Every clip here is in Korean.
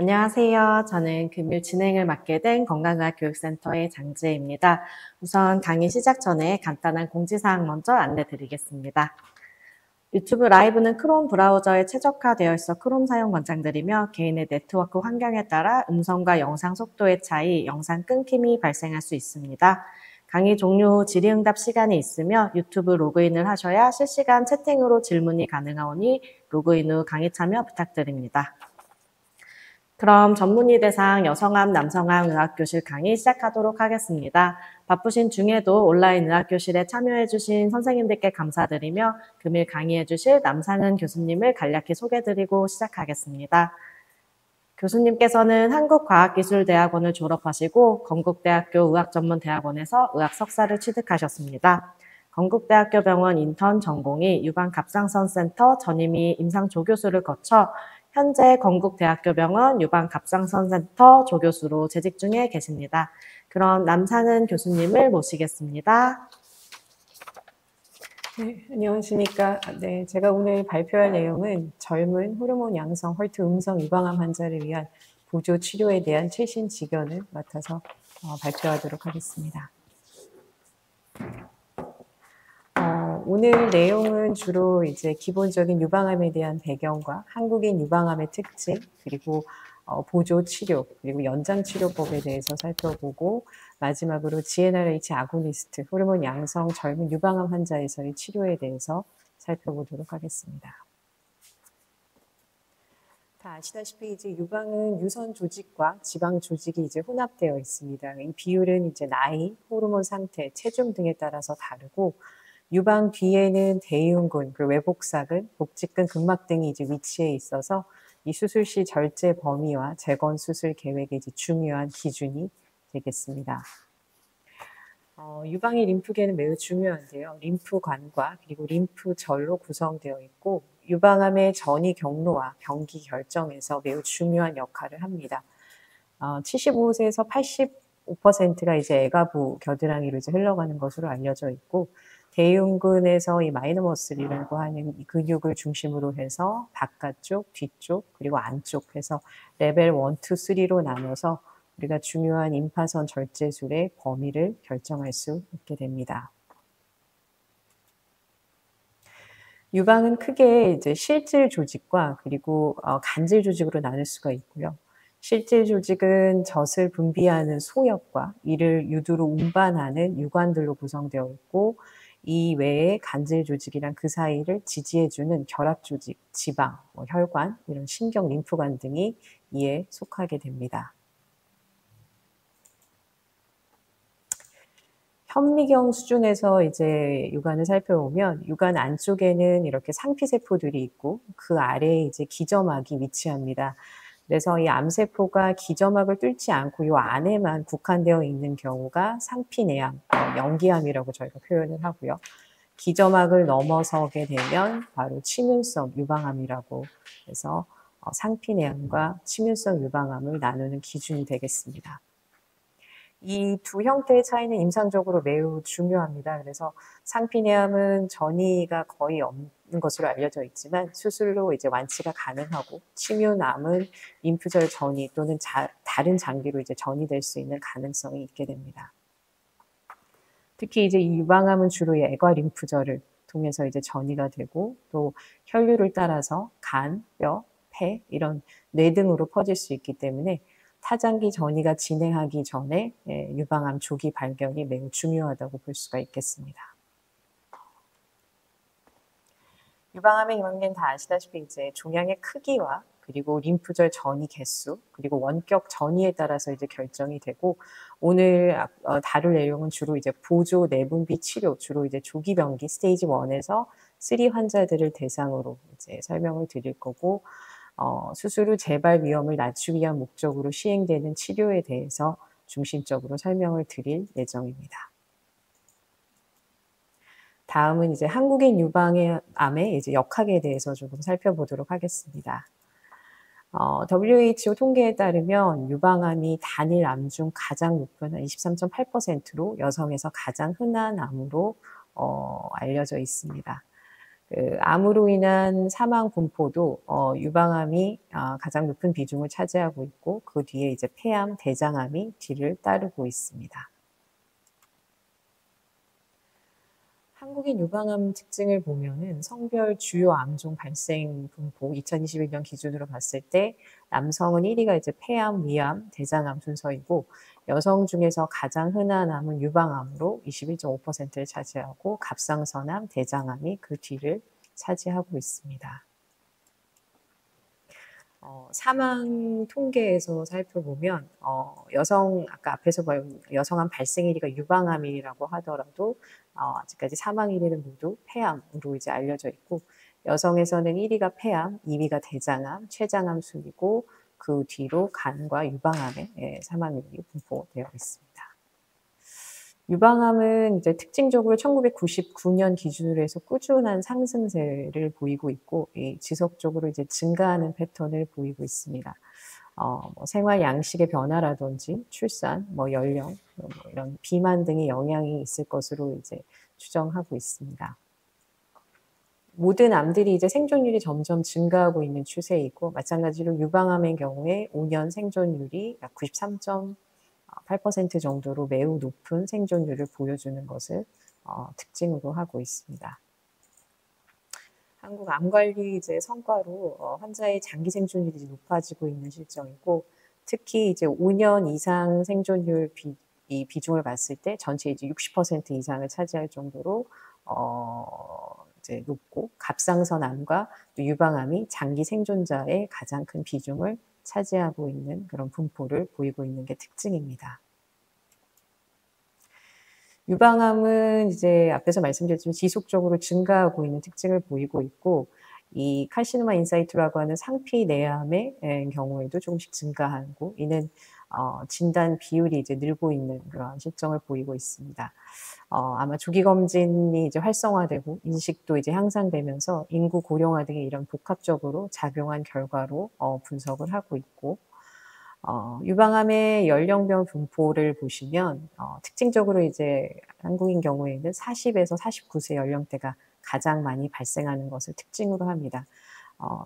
안녕하세요. 저는 금일 진행을 맡게 된 건강의학교육센터의 장지혜입니다. 우선 강의 시작 전에 간단한 공지사항 먼저 안내드리겠습니다. 유튜브 라이브는 크롬 브라우저에 최적화되어 있어 크롬 사용 권장드리며 개인의 네트워크 환경에 따라 음성과 영상 속도의 차이, 영상 끊김이 발생할 수 있습니다. 강의 종료 후 질의응답 시간이 있으며 유튜브 로그인을 하셔야 실시간 채팅으로 질문이 가능하오니 로그인 후 강의 참여 부탁드립니다. 그럼 전문의 대상 여성암, 남성암 의학교실 강의 시작하도록 하겠습니다. 바쁘신 중에도 온라인 의학교실에 참여해주신 선생님들께 감사드리며 금일 강의해주실 남상은 교수님을 간략히 소개드리고 시작하겠습니다. 교수님께서는 한국과학기술대학원을 졸업하시고 건국대학교 의학전문대학원에서 의학 석사를 취득하셨습니다. 건국대학교 병원 인턴 전공의 유방갑상선 센터 전임의 임상 조교수를 거쳐 현재 건국대학교 병원 유방갑상선센터 조교수로 재직 중에 계십니다. 그럼 남상은 교수님을 모시겠습니다. 네, 안녕하십니까. 네, 제가 오늘 발표할 내용은 젊은 호르몬 양성 헐트 음성 유방암 환자를 위한 보조 치료에 대한 최신 지견을 맡아서 발표하도록 하겠습니다. 오늘 내용은 주로 이제 기본적인 유방암에 대한 배경과 한국인 유방암의 특징, 그리고 보조 치료, 그리고 연장 치료법에 대해서 살펴보고 마지막으로 GnRH 아고니스트, 호르몬 양성 젊은 유방암 환자에서의 치료에 대해서 살펴보도록 하겠습니다. 다 아시다시피 이제 유방은 유선 조직과 지방 조직이 이제 혼합되어 있습니다. 이 비율은 이제 나이, 호르몬 상태, 체중 등에 따라서 다르고 유방 뒤에는 대흉근, 그리고 외복사근, 복직근, 근막 등이 이제 위치해 있어서 이 수술 시 절제 범위와 재건 수술 계획의 이제 중요한 기준이 되겠습니다. 유방의 림프계는 매우 중요한데요. 림프관과 그리고 림프절로 구성되어 있고 유방암의 전이 경로와 병기 결정에서 매우 중요한 역할을 합니다. 75세에서 85%가 이제 애가부 겨드랑이로 이제 흘러가는 것으로 알려져 있고 대흉근에서 이 마이너머슬이라고 하는 이 근육을 중심으로 해서 바깥쪽, 뒤쪽, 그리고 안쪽 해서 레벨 1, 2, 3로 나눠서 우리가 중요한 임파선 절제술의 범위를 결정할 수 있게 됩니다. 유방은 크게 이제 실질 조직과 그리고 간질 조직으로 나눌 수가 있고요. 실질 조직은 젖을 분비하는 소엽과 이를 유두로 운반하는 유관들로 구성되어 있고 이 외에 간질 조직이랑 그 사이를 지지해주는 결합 조직, 지방, 혈관, 이런 신경, 림프관 등이 이에 속하게 됩니다. 현미경 수준에서 이제 유관을 살펴보면 유관 안쪽에는 이렇게 상피세포들이 있고 그 아래에 이제 기저막이 위치합니다. 그래서 이 암세포가 기저막을 뚫지 않고 이 안에만 국한되어 있는 경우가 상피내암, 연기암이라고 저희가 표현을 하고요. 기저막을 넘어서게 되면 바로 침윤성 유방암이라고 해서 상피내암과 침윤성 유방암을 나누는 기준이 되겠습니다. 이 두 형태의 차이는 임상적으로 매우 중요합니다. 그래서 상피내암은 전이가 거의 없는 것으로 알려져 있지만 수술로 이제 완치가 가능하고 침윤암은 림프절 전이 또는 다른 장기로 이제 전이될 수 있는 가능성이 있게 됩니다. 특히 이제 이 유방암은 주로 애과 림프절을 통해서 이제 전이가 되고 또 혈류를 따라서 간, 뼈, 폐 이런 뇌 등으로 퍼질 수 있기 때문에 타장기 전이가 진행하기 전에 유방암 조기 발견이 매우 중요하다고 볼 수가 있겠습니다. 유방암의 영향은 다 아시다시피 이제 종양의 크기와 그리고 림프절 전이 개수 그리고 원격 전이에 따라서 이제 결정이 되고 오늘 다룰 내용은 주로 이제 보조 내분비 치료 주로 이제 조기 병기 스테이지 1에서 3 환자들을 대상으로 이제 설명을 드릴 거고 수술 후 재발 위험을 낮추기 위한 목적으로 시행되는 치료에 대해서 중심적으로 설명을 드릴 예정입니다. 다음은 이제 한국인 유방암의 이제 역학에 대해서 조금 살펴보도록 하겠습니다. WHO 통계에 따르면 유방암이 단일 암 중 가장 높은 23.8%로 여성에서 가장 흔한 암으로 알려져 있습니다. 암으로 인한 사망 분포도 유방암이 가장 높은 비중을 차지하고 있고 그 뒤에 이제 폐암, 대장암이 뒤를 따르고 있습니다. 한국인 유방암 특징을 보면은 성별 주요 암종 발생 분포 2021년 기준으로 봤을 때 남성은 1위가 이제 폐암, 위암, 대장암 순서이고 여성 중에서 가장 흔한 암은 유방암으로 21.5%를 차지하고 갑상선암, 대장암이 그 뒤를 차지하고 있습니다. 사망 통계에서 살펴보면 여성 아까 앞에서 본 여성암 발생 1위가 유방암이라고 하더라도 아직까지 사망 1위는 모두 폐암으로 이제 알려져 있고 여성에서는 1위가 폐암, 2위가 대장암, 췌장암 순이고 그 뒤로 간과 유방암의 사망률이 분포되어 있습니다. 유방암은 이제 특징적으로 1999년 기준으로 해서 꾸준한 상승세를 보이고 있고 지속적으로 이제 증가하는 패턴을 보이고 있습니다. 뭐 생활 양식의 변화라든지 출산, 뭐 연령, 뭐 이런 비만 등의 영향이 있을 것으로 이제 추정하고 있습니다. 모든 암들이 이제 생존율이 점점 증가하고 있는 추세이고 마찬가지로 유방암의 경우에 5년 생존율이 약 93.8% 정도로 매우 높은 생존율을 보여주는 것을 특징으로 하고 있습니다. 한국 암관리 이제 성과로 환자의 장기 생존율이 높아지고 있는 실정이고 특히 이제 5년 이상 생존율 이 비중을 봤을 때 전체 이제 60% 이상을 차지할 정도로 이제 높고 갑상선암과 유방암이 장기 생존자의 가장 큰 비중을 차지하고 있는 그런 분포를 보이고 있는 게 특징입니다. 유방암은 이제 앞에서 말씀드렸지만 지속적으로 증가하고 있는 특징을 보이고 있고 이 칼시노마 인사이트라고 하는 상피 내암의 경우에도 조금씩 증가하고 이는 진단 비율이 이제 늘고 있는 그런 실정을 보이고 있습니다. 아마 조기 검진이 이제 활성화되고 인식도 이제 향상되면서 인구 고령화 등의 이런 복합적으로 작용한 결과로 분석을 하고 있고 유방암의 연령별 분포를 보시면 특징적으로 이제 한국인 경우에는 40에서 49세 연령대가 가장 많이 발생하는 것을 특징으로 합니다.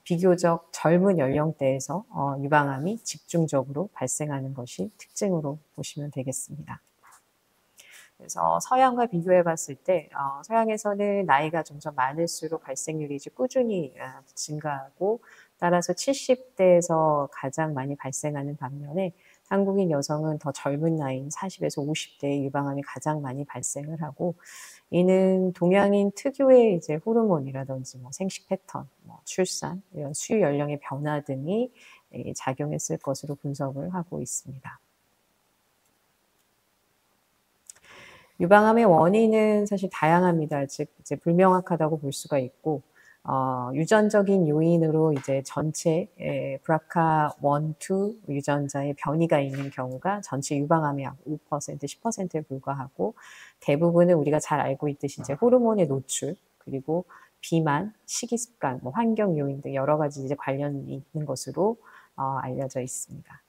비교적 젊은 연령대에서 유방암이 집중적으로 발생하는 것이 특징으로 보시면 되겠습니다. 그래서 서양과 비교해 봤을 때 서양에서는 나이가 점점 많을수록 발생률이 이제 꾸준히 증가하고 따라서 70대에서 가장 많이 발생하는 반면에 한국인 여성은 더 젊은 나이인 40에서 50대에 유방암이 가장 많이 발생을 하고 이는 동양인 특유의 이제 호르몬이라든지 뭐 생식 패턴, 뭐 출산, 이런 수유 연령의 변화 등이 작용했을 것으로 분석을 하고 있습니다. 유방암의 원인은 사실 다양합니다. 즉 이제 불명확하다고 볼 수가 있고 유전적인 요인으로 이제 전체 BRCA1, 2 유전자의 변이가 있는 경우가 전체 유방암의 약 5%, 10%에 불과하고 대부분은 우리가 잘 알고 있듯이 이제 호르몬의 노출 그리고 비만, 식이 습관, 뭐 환경 요인 등 여러 가지 이제 관련이 있는 것으로 알려져 있습니다.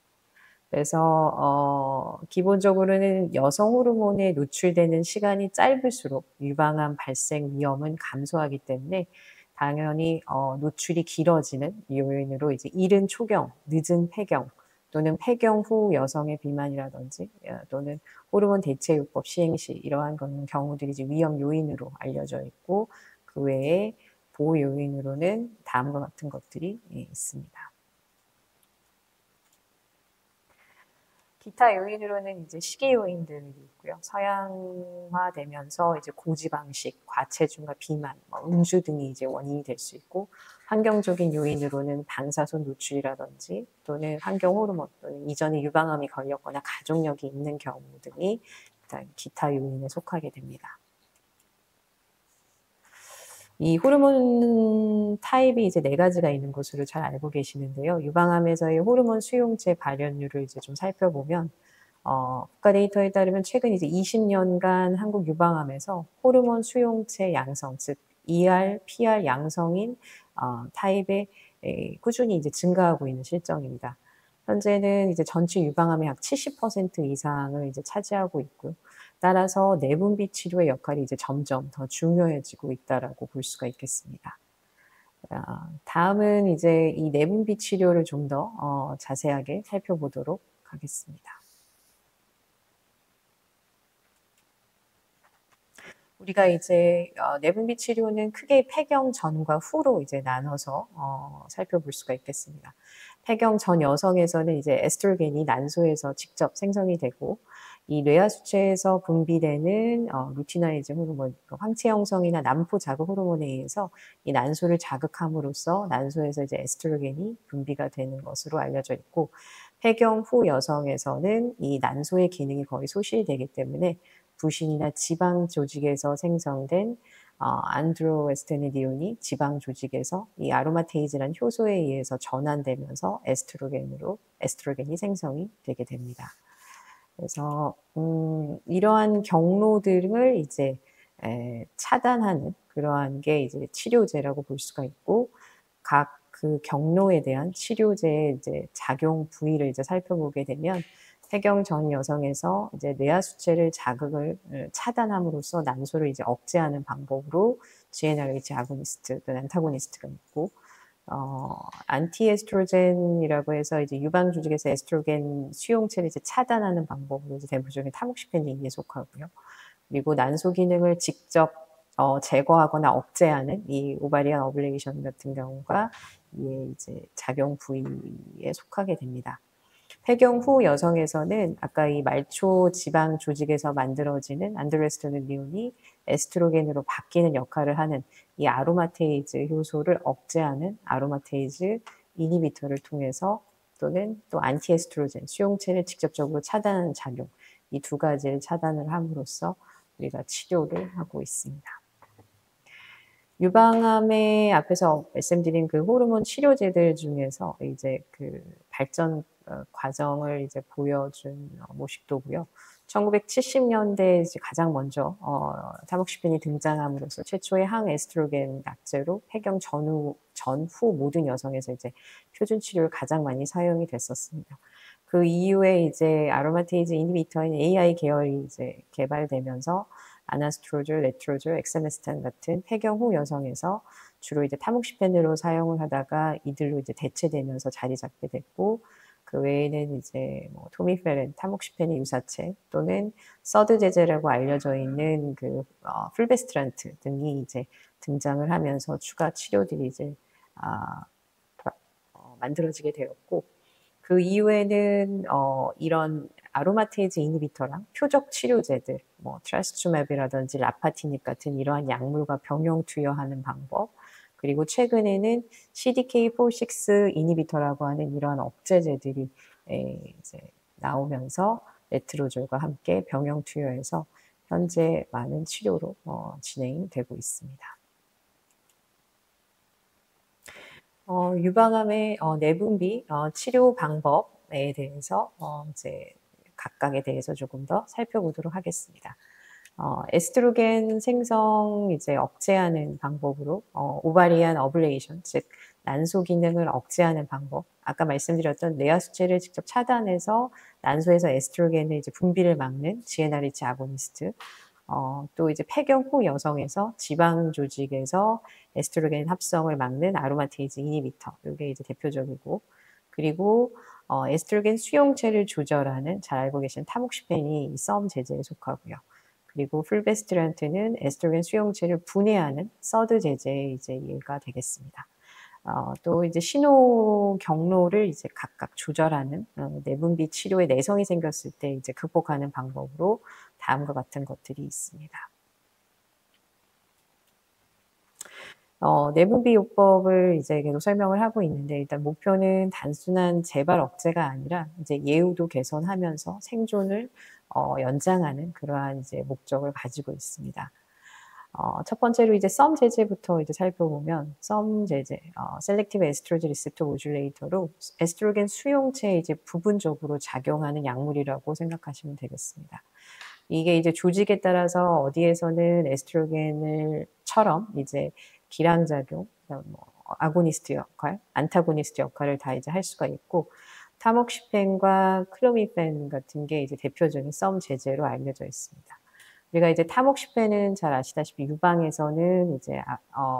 그래서 기본적으로는 여성 호르몬에 노출되는 시간이 짧을수록 유방암 발생 위험은 감소하기 때문에 당연히 노출이 길어지는 요인으로 이제 이른 초경, 늦은 폐경 또는 폐경 후 여성의 비만이라든지 또는 호르몬 대체요법 시행 시 이러한 경우들이 이제 위험 요인으로 알려져 있고 그 외에 보호 요인으로는 다음과 같은 것들이 있습니다. 기타 요인으로는 이제 식이 요인들이 있고요. 서양화되면서 이제 고지방식, 과체중과 비만, 음주 등이 이제 원인이 될 수 있고, 환경적인 요인으로는 방사선 노출이라든지 또는 환경 호르몬 또는 이전에 유방암이 걸렸거나 가족력이 있는 경우 등이 일단 기타 요인에 속하게 됩니다. 이 호르몬 타입이 이제 4가지가 있는 것으로 잘 알고 계시는데요. 유방암에서의 호르몬 수용체 발현율을 이제 좀 살펴보면, 국가 데이터에 따르면 최근 이제 20년간 한국 유방암에서 호르몬 수용체 양성, 즉 ER, PR 양성인 타입에 꾸준히 이제 증가하고 있는 실정입니다. 현재는 이제 전체 유방암의 약 70% 이상을 이제 차지하고 있고요. 따라서 내분비 치료의 역할이 이제 점점 더 중요해지고 있다라고 볼 수가 있겠습니다. 다음은 이제 이 내분비 치료를 좀 더 자세하게 살펴보도록 하겠습니다. 우리가 이제 내분비 치료는 크게 폐경 전과 후로 이제 나눠서 살펴볼 수가 있겠습니다. 폐경 전 여성에서는 이제 에스트로겐이 난소에서 직접 생성이 되고 이 뇌하수체에서 분비되는 루티나이즈 호르몬, 황체 형성이나 난포 자극 호르몬에 의해서 이 난소를 자극함으로써 난소에서 이제 에스트로겐이 분비가 되는 것으로 알려져 있고, 폐경 후 여성에서는 이 난소의 기능이 거의 소실되기 때문에 부신이나 지방 조직에서 생성된 안드로에스테니디온이 지방 조직에서 이 아로마테이즈라는 효소에 의해서 전환되면서 에스트로겐이 생성이 되게 됩니다. 그래서 이러한 경로들을 이제 차단하는 그러한 게 이제 치료제라고 볼 수가 있고, 각 그 경로에 대한 치료제의 이제 작용 부위를 이제 살펴보게 되면, 폐경 전 여성에서 이제 뇌하수체를 자극을 차단함으로써 난소를 이제 억제하는 방법으로 GnRH 아고니스트 또는 안타고니스트가 있고, 안티에스트로겐이라고 해서 이제 유방 조직에서 에스트로겐 수용체를 이제 차단하는 방법으로 이제 대표적인 타목시펜린에 속하고요. 그리고 난소 기능을 직접 제거하거나 억제하는 이 오바리안 어블레이션 같은 경우가 이에 이제 작용 부위에 속하게 됩니다. 폐경 후 여성에서는 아까 이 말초 지방 조직에서 만들어지는 안드로에스테니온이 에스트로겐으로 바뀌는 역할을 하는 이 아로마테이즈 효소를 억제하는 아로마테이즈 이니비터를 통해서, 또는 또 안티에스트로겐 수용체를 직접적으로 차단하는 작용, 이 두 가지를 차단을 함으로써 우리가 치료를 하고 있습니다. 유방암의 앞에서 말씀드린 그 호르몬 치료제들 중에서 이제 그 발전 과정을 이제 보여준 모식도고요. 1970년대에 이제 가장 먼저 타목시펜이 등장함으로써 최초의 항에스트로겐 약제로 폐경 전후 모든 여성에서 이제 표준 치료를 가장 많이 사용이 됐었습니다. 그 이후에 이제 아로마테이즈 이니비터인 AI 계열이 이제 개발되면서 아나스트로졸, 레트로졸, 엑사메스탄 같은 폐경 후 여성에서 주로 이제 타목시펜으로 사용을 하다가 이들로 이제 대체되면서 자리 잡게 됐고, 그 외에는 이제 뭐 토미페렌, 타목시펜의 유사체 또는 서드 제제라고 알려져 있는 그 풀베스트란트 등이 이제 등장을 하면서 추가 치료들이 이제 만들어지게 되었고, 그 이후에는 이런 아로마테이즈 이니비터랑 표적 치료제들, 뭐 트라스투맵이라든지 라파티닙 같은 이러한 약물과 병용 투여하는 방법, 그리고 최근에는 CDK4/6 이니비터라고 하는 이러한 억제제들이 이제 나오면서 레트로졸과 함께 병용 투여해서 현재 많은 치료로 진행이 되고 있습니다. 유방암의 내분비 치료 방법에 대해서 이제 각각에 대해서 조금 더 살펴보도록 하겠습니다. 에스트로겐 생성 이제 억제하는 방법으로 오바리안 어블레이션, 즉 난소 기능을 억제하는 방법. 아까 말씀드렸던 뇌하수체를 직접 차단해서 난소에서 에스트로겐의 이제 분비를 막는 GnRH 아고니스트. 또 이제 폐경 후 여성에서 지방 조직에서 에스트로겐 합성을 막는 아로마테이즈 이니비터, 이게 이제 대표적이고, 그리고 에스트로겐 수용체를 조절하는 잘 알고 계신 타목시펜이 썸 제제에 속하고요. 그리고 풀베스트란트는 에스트로겐 수용체를 분해하는 서드 제제의 이제 예가 되겠습니다. 또 이제 신호 경로를 이제 각각 조절하는 내분비 치료에 내성이 생겼을 때 이제 극복하는 방법으로 다음과 같은 것들이 있습니다. 내분비 요법을 이제 계속 설명을 하고 있는데, 일단 목표는 단순한 재발 억제가 아니라 이제 예후도 개선하면서 생존을 연장하는 그러한 이제 목적을 가지고 있습니다. 첫 번째로 이제 썸 제제부터 이제 살펴보면, 썸 제제, 셀렉티브 에스트로겐 리셉터 모듈레이터로 에스트로겐 수용체에 이제 부분적으로 작용하는 약물이라고 생각하시면 되겠습니다. 이게 이제 조직에 따라서 어디에서는 에스트로겐을처럼 이제 기량작용, 뭐 아고니스트 역할, 안타고니스트 역할을 다 이제 할 수가 있고, 타목시펜과 클로미펜 같은 게 이제 대표적인 썸 제제로 알려져 있습니다. 우리가 이제 타목시펜은 잘 아시다시피 유방에서는 이제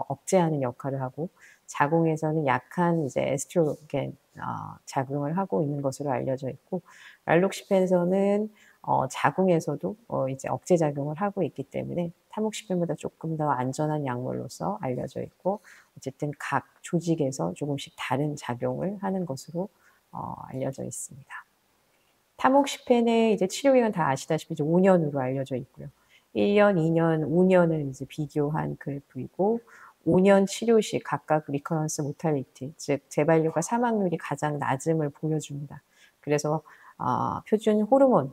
억제하는 역할을 하고 자궁에서는 약한 이제 에스트로겐 작용을 하고 있는 것으로 알려져 있고, 랄록시펜에서는 자궁에서도 이제 억제 작용을 하고 있기 때문에 타목시펜보다 조금 더 안전한 약물로서 알려져 있고, 어쨌든 각 조직에서 조금씩 다른 작용을 하는 것으로 알려져 있습니다. 타목시펜의 이제 치료기간 다 아시다시피 이제 5년으로 알려져 있고요. 1년, 2년, 5년을 이제 비교한 그래프이고, 5년 치료 시 각각 리커런스 모탈리티, 즉 재발률과 사망률이 가장 낮음을 보여줍니다. 그래서 표준 호르몬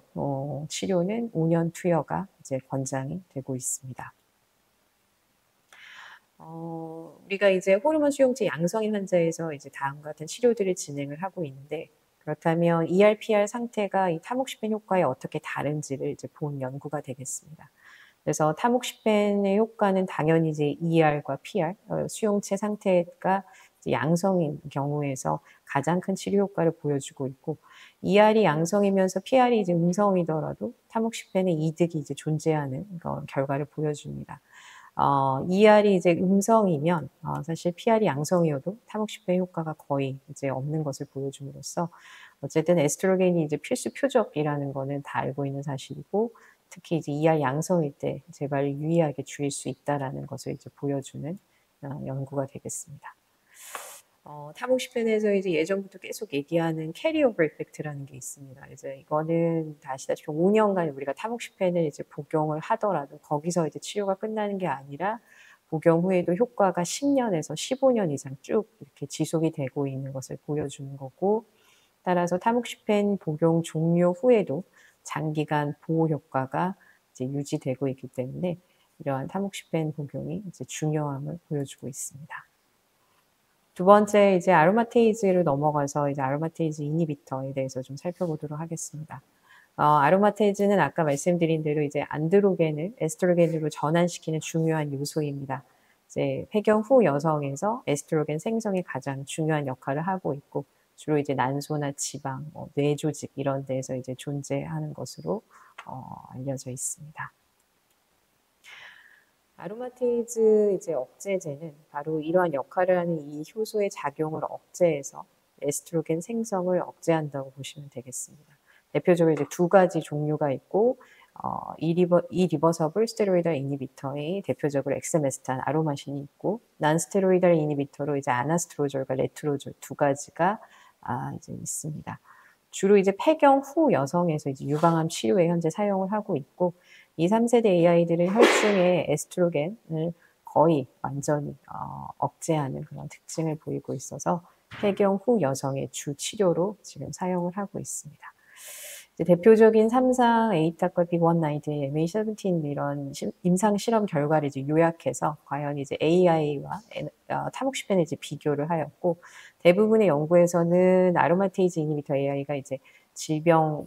치료는 5년 투여가 이제 권장이 되고 있습니다. 우리가 이제 호르몬 수용체 양성인 환자에서 이제 다음과 같은 치료들을 진행을 하고 있는데, 그렇다면 ER/PR 상태가 이 타목시펜 효과에 어떻게 다른지를 이제 본 연구가 되겠습니다. 그래서 타목시펜의 효과는 당연히 이제 ER과 PR, 수용체 상태가 이제 양성인 경우에서 가장 큰 치료 효과를 보여주고 있고, ER이 양성이면서 PR이 이제 음성이더라도 타목시펜의 이득이 이제 존재하는 결과를 보여줍니다. ER이 이제 음성이면 사실 PR이 양성이어도 타목시펜 효과가 거의 이제 없는 것을 보여줌으로써, 어쨌든 에스트로겐이 이제 필수 표적이라는 거는 다 알고 있는 사실이고, 특히 이제 ER 양성일 때 재발을 유의하게 줄일 수 있다라는 것을 이제 보여주는 연구가 되겠습니다. 타목시펜에서 이제 예전부터 계속 얘기하는 캐리오버 이펙트라는 게 있습니다. 이제 이거는 다 아시다시피 5년간 우리가 타목시펜을 이제 복용을 하더라도 거기서 이제 치료가 끝나는 게 아니라 복용 후에도 효과가 10년에서 15년 이상 쭉 이렇게 지속이 되고 있는 것을 보여주는 거고, 따라서 타목시펜 복용 종료 후에도 장기간 보호 효과가 이제 유지되고 있기 때문에 이러한 타목시펜 복용이 이제 중요함을 보여주고 있습니다. 두 번째, 이제 아로마테이즈로 넘어가서 이제 아로마테이즈 이니비터에 대해서 좀 살펴보도록 하겠습니다. 아로마테이즈는 아까 말씀드린 대로 이제 안드로겐을 에스트로겐으로 전환시키는 중요한 요소입니다. 이제 폐경 후 여성에서 에스트로겐 생성에 가장 중요한 역할을 하고 있고, 주로 이제 난소나 지방, 뇌 조직 이런 데에서 이제 존재하는 것으로 알려져 있습니다. 아로마테이즈 이제 억제제는 바로 이러한 역할을 하는 이 효소의 작용을 억제해서 에스트로겐 생성을 억제한다고 보시면 되겠습니다. 대표적으로 이제 두 가지 종류가 있고, 이리버서블 스테로이드 이니비터의 대표적으로 엑세메스탄, 아로마신이 있고, 난스테로이드 이니비터로 이제 아나스트로졸과 레트로졸 두 가지가 이제 있습니다. 주로 이제 폐경 후 여성에서 이제 유방암 치료에 현재 사용을 하고 있고, 이 3세대 AI들은 혈중에 에스트로겐을 거의 완전히 억제하는 그런 특징을 보이고 있어서 폐경 후 여성의 주 치료로 지금 사용을 하고 있습니다. 이제 대표적인 3상 에이탁과 빅190, MA17 이런 임상 실험 결과를 이제 요약해서 과연 이제 AI와 타목시펜을 이제 비교를 하였고, 대부분의 연구에서는 아로마테이즈 이니비터 AI가 이제 질병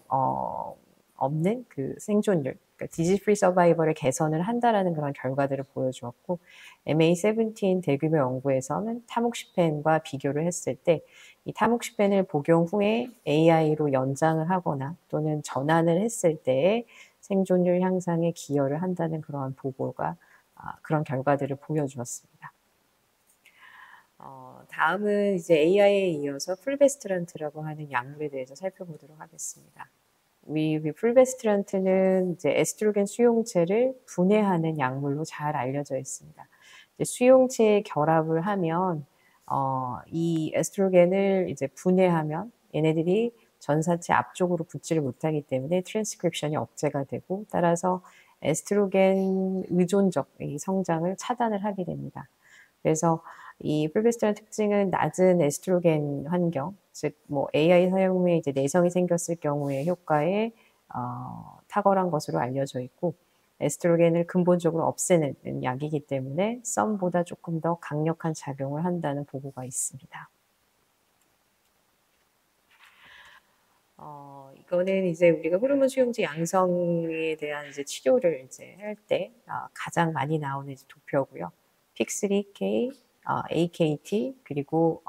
없는 그 생존율, 그러니까 디지즈 프리 서바이벌을 개선을 한다라는 그런 결과들을 보여주었고, MA17 대규모 연구에서는 타목시펜과 비교를 했을 때 이 타목시펜을 복용 후에 AI로 연장을 하거나 또는 전환을 했을 때의 생존율 향상에 기여를 한다는 그런 보고가 그런 결과들을 보여주었습니다. 다음은 이제 AI에 이어서 풀베스트란트라고 하는 약물에 대해서 살펴보도록 하겠습니다. 이 풀베스트란트는 이제 에스트로겐 수용체를 분해하는 약물로 잘 알려져 있습니다. 이제 수용체에 결합을 하면 이 에스트로겐을 이제 분해하면 얘네들이 전사체 앞쪽으로 붙지를 못하기 때문에 트랜스크립션이 억제가 되고, 따라서 에스트로겐 의존적 이 성장을 차단을 하게 됩니다. 그래서 이 풀베스트란 특징은 낮은 에스트로겐 환경, 즉 뭐 AI 사용 후에 이제 내성이 생겼을 경우의 효과에 탁월한 것으로 알려져 있고, 에스트로겐을 근본적으로 없애는 약이기 때문에 썸보다 조금 더 강력한 작용을 한다는 보고가 있습니다. 이거는 이제 우리가 호르몬 수용체 양성에 대한 이제 치료를 이제 할 때 가장 많이 나오는 이제 도표고요. PIK3K, AKT 그리고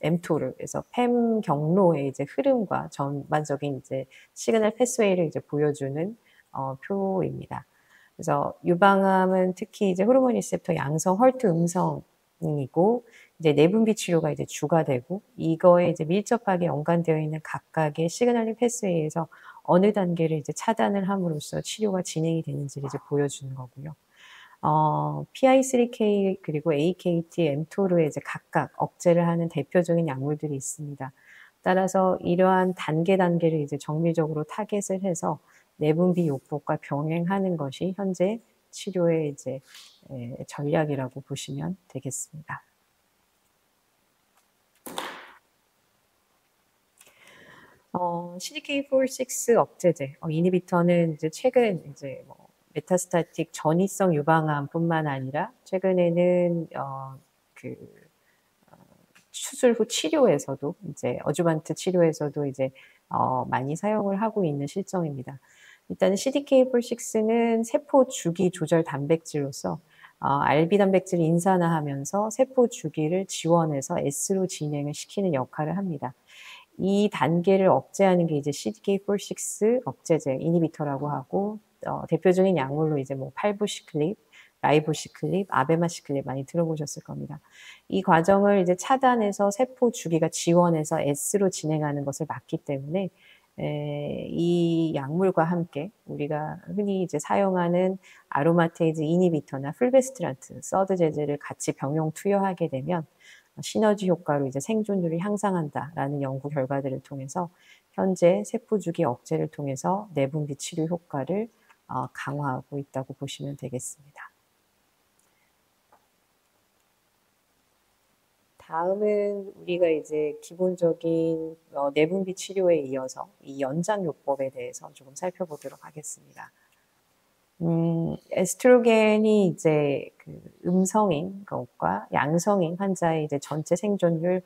mTOR, 그래서 팸 경로의 이제 흐름과 전반적인 이제 시그널 패스웨이를 이제 보여주는 표입니다. 그래서 유방암은 특히 이제 호르몬 리셉터 양성, 헐트 음성이고 이제 내분비 치료가 이제 주가 되고 이거에 이제 밀접하게 연관되어 있는 각각의 시그널링 패스웨이에서 어느 단계를 이제 차단을 함으로써 치료가 진행이 되는지를 이제 보여주는 거고요. PI3K 그리고 AKT, mTOR에 이제 각각 억제를 하는 대표적인 약물들이 있습니다. 따라서 이러한 단계를 이제 정밀적으로 타겟을 해서 내분비 요법과 병행하는 것이 현재 치료의 이제 전략이라고 보시면 되겠습니다. CDK4/6 억제제, 이니비터는 이제 최근 이제 뭐 메타스타틱 전이성 유방암뿐만 아니라 최근에는 그 수술 후 치료에서도 이제 어주반트 치료에서도 이제 많이 사용을 하고 있는 실정입니다. 일단 CDK4/6는 세포 주기 조절 단백질로서 RB 단백질을 인산화하면서 세포 주기를 지원해서 S로 진행을 시키는 역할을 합니다. 이 단계를 억제하는 게 이제 CDK4/6 억제제 이니비터라고 하고 대표적인 약물로 이제 뭐 팔보시클립, 라이보시클립, 아베마시클립 많이 들어보셨을 겁니다. 이 과정을 이제 차단해서 세포 주기가 지원해서 S로 진행하는 것을 막기 때문에 이 약물과 함께 우리가 흔히 이제 사용하는 아로마테이즈 이니비터나 풀베스트란트, 서드 제제를 같이 병용 투여하게 되면 시너지 효과로 이제 생존율을 향상한다라는 연구 결과들을 통해서 현재 세포 주기 억제를 통해서 내분비 치료 효과를 강화하고 있다고 보시면 되겠습니다. 다음은 우리가 이제 기본적인 내분비 치료에 이어서 이 연장요법에 대해서 조금 살펴보도록 하겠습니다. 에스트로겐이 이제 그 음성인 것과 양성인 환자의 이제 전체 생존율,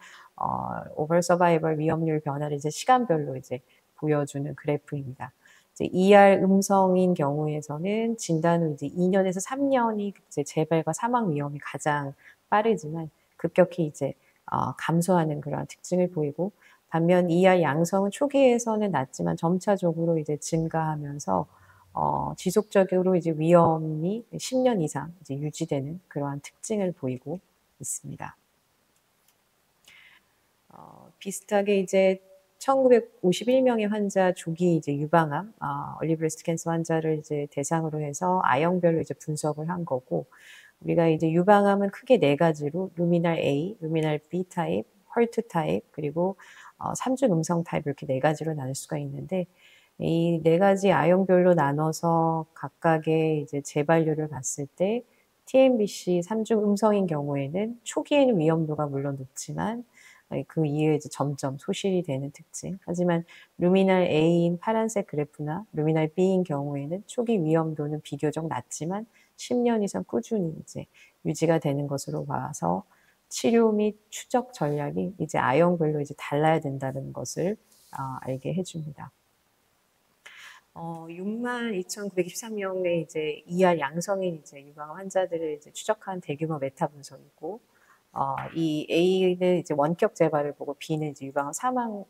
오버 서바이벌 위험률 변화를 이제 시간별로 이제 보여주는 그래프입니다. 이제 ER 음성인 경우에서는 진단 후 이제 2년에서 3년이 이제 재발과 사망 위험이 가장 빠르지만 급격히 이제 감소하는 그런 특징을 보이고 반면 ER 양성은 초기에서는 낮지만 점차적으로 이제 증가하면서 지속적으로 이제 위험이 10년 이상 이제 유지되는 그러한 특징을 보이고 있습니다. 비슷하게 이제 1951명의 환자 조기 이제 유방암, 얼리 브레스트 캔서 환자를 이제 대상으로 해서 A형별로 이제 분석을 한 거고, 우리가 이제 유방암은 크게 네 가지로 루미날 A, 루미날 B 타입, 헐트 타입, 그리고 3중 음성 타입 이렇게 네 가지로 나눌 수가 있는데, 이 네 가지 A형별로 나눠서 각각의 이제 재발률을 봤을 때 TNBC 3중 음성인 경우에는 초기에는 위험도가 물론 높지만 그 이후에 이제 점점 소실이 되는 특징. 하지만 루미날 A인 파란색 그래프나 루미날 B인 경우에는 초기 위험도는 비교적 낮지만 10년 이상 꾸준히 이제 유지가 되는 것으로 봐서 치료 및 추적 전략이 이제 A형별로 이제 달라야 된다는 것을 알게 해줍니다. 62,923명의 이제 ER 양성인 이제 유방암 환자들을 이제 추적한 대규모 메타 분석이고, 이 A는 이제 원격 재발을 보고 B는 이제 유방암 사망을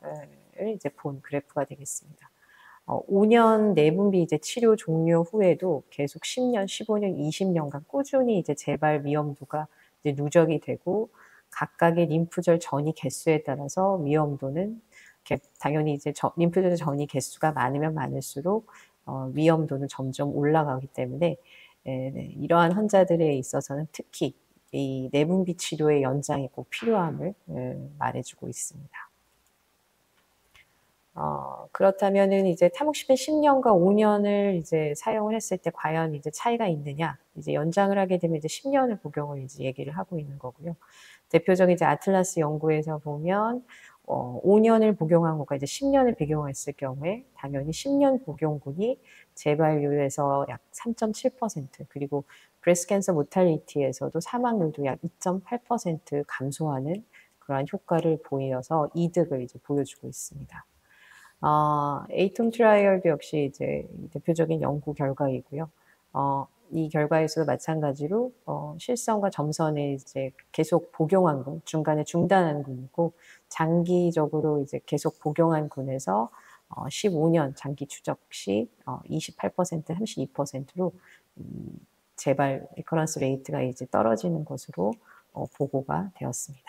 이제 본 그래프가 되겠습니다. 5년 내분비 이제 치료 종료 후에도 계속 10년, 15년, 20년간 꾸준히 이제 재발 위험도가 이제 누적이 되고 각각의 림프절 전이 개수에 따라서 위험도는 당연히 이제 림프절 전이 개수가 많으면 많을수록 위험도는 점점 올라가기 때문에 이러한 환자들에 있어서는 특히 이 내분비 치료의 연장이 꼭 필요함을 말해주고 있습니다. 그렇다면은 이제 타목시펜 10년과 5년을 이제 사용을 했을 때 과연 이제 차이가 있느냐? 이제 연장을 하게 되면 이제 10년을 복용을 이제 얘기를 하고 있는 거고요. 대표적인 이제 아틀라스 연구에서 보면 5년을 복용한 것과 이제 10년을 복용했을 경우에 당연히 10년 복용군이 재발률에서 약 3.7% 그리고 브레스트 캔서 모탈리티에서도 사망률도 약 2.8% 감소하는 그러한 효과를 보여서 이득을 이제 보여주고 있습니다. 에이톰 트라이얼도 역시 이제 대표적인 연구 결과이고요. 이 결과에서도 마찬가지로 실성과 점선에 이제 계속 복용한 군, 중간에 중단한 군이고 장기적으로 이제 계속 복용한 군에서 15년 장기 추적 시 28%, 32%로 재발 리커런스 레이트가 이제 떨어지는 것으로 보고가 되었습니다.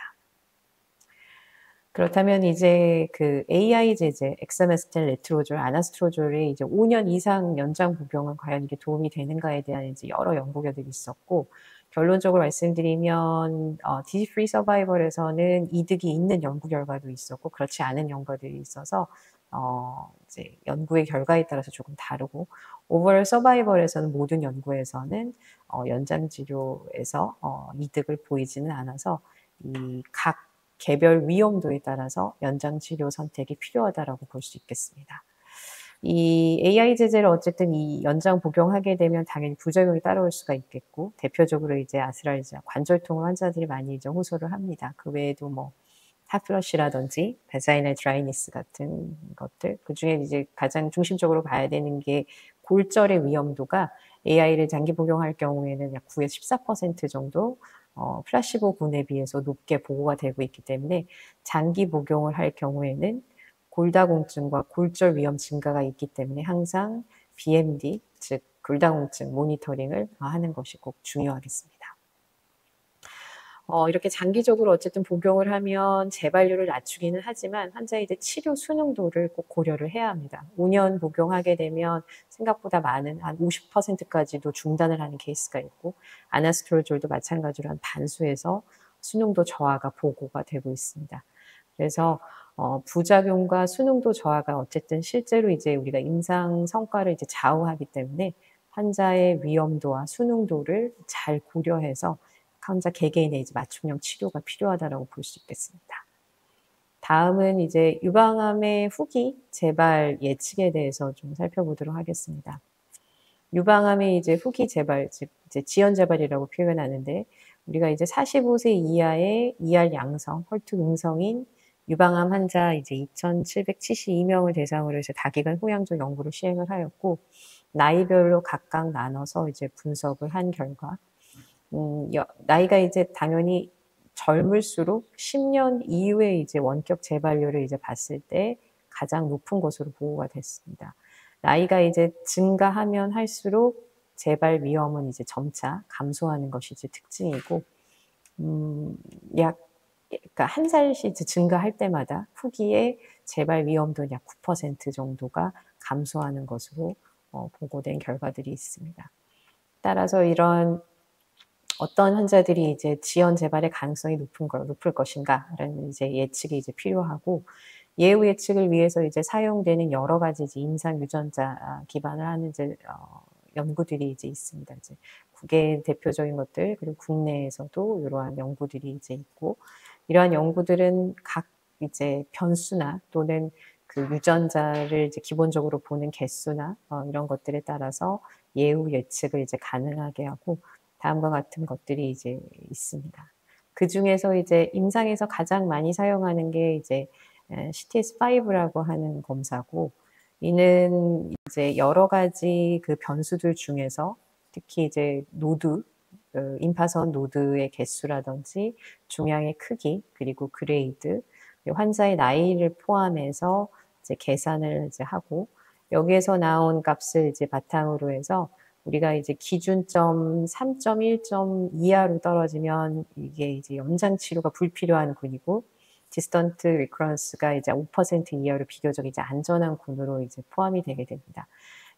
그렇다면 이제 그 AI 제제, 엑사메스텐, 레트로졸, 아나스트로졸의 이제 5년 이상 연장 복용은 과연 이게 도움이 되는가에 대한 이제 여러 연구 결들이 있었고, 결론적으로 말씀드리면 디지 프리 서바이벌에서는 이득이 있는 연구 결과도 있었고 그렇지 않은 연구들이 있어서 이제 연구의 결과에 따라서 조금 다르고, 오버럴 서바이벌에서는 모든 연구에서는 연장 치료에서 이득을 보이지는 않아서 이 각 개별 위험도에 따라서 연장 치료 선택이 필요하다라고 볼 수 있겠습니다. 이 AI 제제를 어쨌든 이 연장 복용하게 되면 당연히 부작용이 따라올 수가 있겠고, 대표적으로 이제 아스트랄자 관절통 환자들이 많이 이제 호소를 합니다. 그 외에도 뭐 핫플러시라든지 베자이널 드라이니스 같은 것들, 그 중에 이제 가장 중심적으로 봐야 되는 게 골절의 위험도가 AI를 장기 복용할 경우에는 약 9에서 14% 정도 플라시보군에 비해서 높게 보고가 되고 있기 때문에 장기 복용을 할 경우에는 골다공증과 골절 위험 증가가 있기 때문에 항상 BMD, 즉 골다공증 모니터링을 하는 것이 꼭 중요하겠습니다. 이렇게 장기적으로 어쨌든 복용을 하면 재발률을 낮추기는 하지만 환자의 이제 치료 수능도를 꼭 고려를 해야 합니다. 5년 복용하게 되면 생각보다 많은 한 50%까지도 중단을 하는 케이스가 있고, 아나스트로졸도 마찬가지로 한 반수에서 수능도 저하가 보고가 되고 있습니다. 그래서 부작용과 수능도 저하가 어쨌든 실제로 이제 우리가 임상 성과를 이제 좌우하기 때문에 환자의 위험도와 수능도를 잘 고려해서 환자 개개인의 이제 맞춤형 치료가 필요하다라고 볼 수 있겠습니다. 다음은 이제 유방암의 후기 재발 예측에 대해서 좀 살펴보도록 하겠습니다. 유방암의 이제 후기 재발, 즉 이제 지연 재발이라고 표현하는데, 우리가 이제 45세 이하의 ER 양성, 헐투 음성인 유방암 환자 이제 2,772명을 대상으로 해서 다기간 후양적 연구를 시행을 하였고, 나이별로 각각 나눠서 이제 분석을 한 결과, 나이가 이제 당연히 젊을수록 10년 이후에 이제 원격 재발률을 이제 봤을 때 가장 높은 것으로 보고가 됐습니다. 나이가 이제 증가하면 할수록 재발 위험은 이제 점차 감소하는 것이 이제 특징이고, 그러니까 한 살씩 증가할 때마다 후기에 재발 위험도 약 9% 정도가 감소하는 것으로 보고된 결과들이 있습니다. 따라서 이런 어떤 환자들이 이제 지연 재발의 가능성이 높을 것인가라는 이제 예측이 이제 필요하고, 예후 예측을 위해서 이제 사용되는 여러 가지 이제 임상 유전자 기반을 하는 이제 연구들이 이제 있습니다. 이제 국외 대표적인 것들, 그리고 국내에서도 이러한 연구들이 이제 있고, 이러한 연구들은 각 이제 변수나 또는 그 유전자를 이제 기본적으로 보는 개수나 이런 것들에 따라서 예후 예측을 이제 가능하게 하고, 다음과 같은 것들이 이제 있습니다. 그 중에서 이제 임상에서 가장 많이 사용하는 게 이제 CTS5라고 하는 검사고, 이는 이제 여러 가지 그 변수들 중에서 특히 이제 노드, 임파선 노드의 개수라든지 중량의 크기, 그리고 그레이드, 환자의 나이를 포함해서 이제 계산을 이제 하고, 여기에서 나온 값을 이제 바탕으로 해서 우리가 이제 기준점 3.1점 이하로 떨어지면 이게 이제 연장 치료가 불필요한 군이고, 디스턴트 리커런스가 이제 5% 이하로 비교적 이제 안전한 군으로 이제 포함이 되게 됩니다.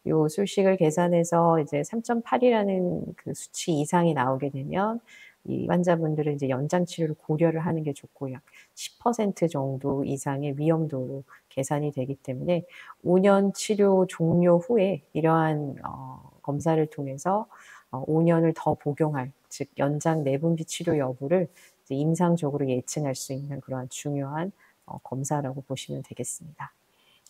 요 수식을 계산해서 이제 3.8이라는 그 수치 이상이 나오게 되면 이 환자분들은 이제 연장 치료를 고려를 하는 게 좋고, 약 10% 정도 이상의 위험도로 계산이 되기 때문에 5년 치료 종료 후에 이러한 검사를 통해서 5년을 더 복용할, 즉 연장 내분비 치료 여부를 이제 임상적으로 예측할 수 있는 그러한 중요한 검사라고 보시면 되겠습니다.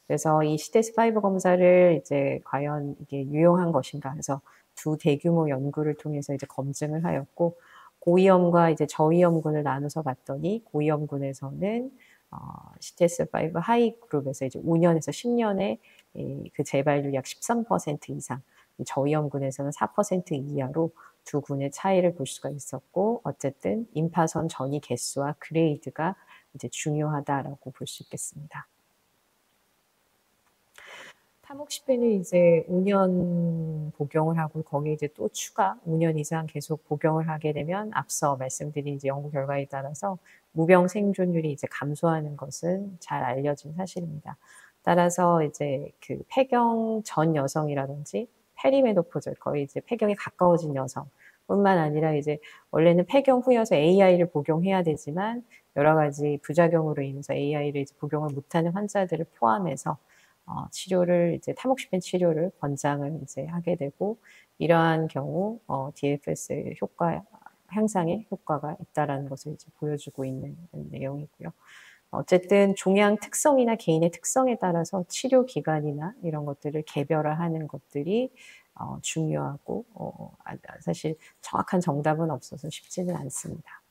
그래서 이 CTS5 검사를 이제 과연 이게 유용한 것인가 해서 두 대규모 연구를 통해서 이제 검증을 하였고, 고위험과 이제 저위험군을 나눠서 봤더니 고위험군에서는 CTS5 하이 그룹에서 이제 5년에서 10년에 그 재발률 약 13% 이상, 저위험군에서는 4% 이하로 두 군의 차이를 볼 수가 있었고, 어쨌든 임파선 전이 개수와 그레이드가 이제 중요하다라고 볼 수 있겠습니다. 타목시펜을 이제 5년 복용을 하고 거기에 이제 또 추가 5년 이상 계속 복용을 하게 되면 앞서 말씀드린 이제 연구 결과에 따라서 무병 생존율이 이제 감소하는 것은 잘 알려진 사실입니다. 따라서 이제 그 폐경 전 여성이라든지 페리메노포즈 거의 이제 폐경에 가까워진 여성뿐만 아니라 이제 원래는 폐경 후여서 AI를 복용해야 되지만 여러 가지 부작용으로 인해서 AI를 이제 복용을 못하는 환자들을 포함해서 치료를 이제 타목시펜 치료를 권장을 이제 하게 되고 이러한 경우 DFS 효과 향상에 효과가 있다라는 것을 이제 보여주고 있는 내용이고요. 어쨌든 종양 특성이나 개인의 특성에 따라서 치료 기간이나 이런 것들을 개별화하는 것들이 중요하고 사실 정확한 정답은 없어서 쉽지는 않습니다.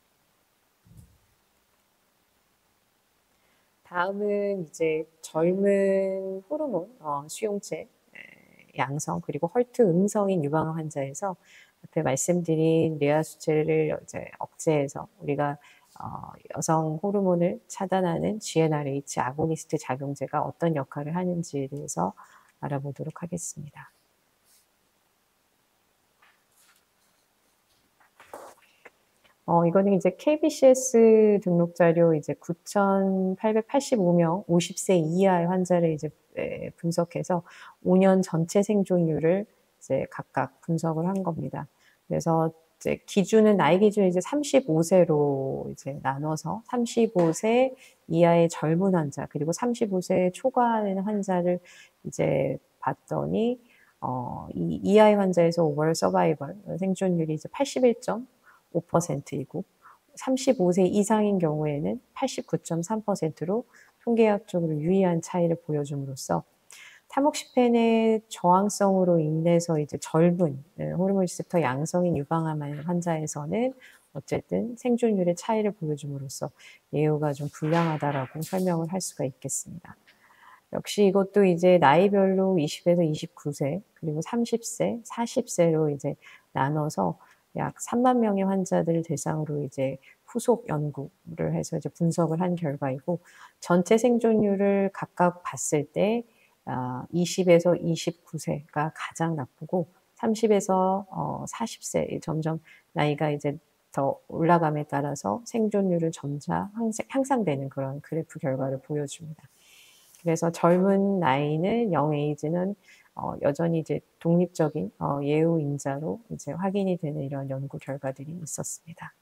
다음은 이제 젊은 호르몬 수용체 양성 그리고 헐트 음성인 유방암 환자에서 앞에 말씀드린 뇌하 수치를 이제 억제해서 우리가 여성 호르몬을 차단하는 GnRH 아고니스트 작용제가 어떤 역할을 하는지에 대해서 알아보도록 하겠습니다. 이거는 이제 KBCS 등록 자료 이제 9,885명 50세 이하의 환자를 이제 분석해서 5년 전체 생존율을 이제 각각 분석을 한 겁니다. 그래서 이제 나이 기준은 이제 35세로 이제 나눠서 35세 이하의 젊은 환자 그리고 35세 초과하는 환자를 이제 봤더니 이 이하의 환자에서 오버올 서바이벌 생존율이 이제 81.5%이고 35세 이상인 경우에는 89.3%로 통계학적으로 유의한 차이를 보여줌으로써 타목시펜의 저항성으로 인해서 이제 젊은 호르몬 리셉터 양성인 유방암 환자에서는 어쨌든 생존율의 차이를 보여줌으로써 예후가 좀 불량하다라고 설명을 할 수가 있겠습니다. 역시 이것도 이제 나이별로 20에서 29세 그리고 30세, 40세로 이제 나눠서 약 3만 명의 환자들을 대상으로 이제 후속 연구를 해서 이제 분석을 한 결과이고 전체 생존율을 각각 봤을 때 20에서 29세가 가장 나쁘고 30에서 40세 점점 나이가 이제 더 올라감에 따라서 생존율은 점차 향상되는 그런 그래프 결과를 보여줍니다. 그래서 젊은 나이는 영에이즈는 여전히 이제 독립적인 예후 인자로 이제 확인이 되는 이런 연구 결과들이 있었습니다.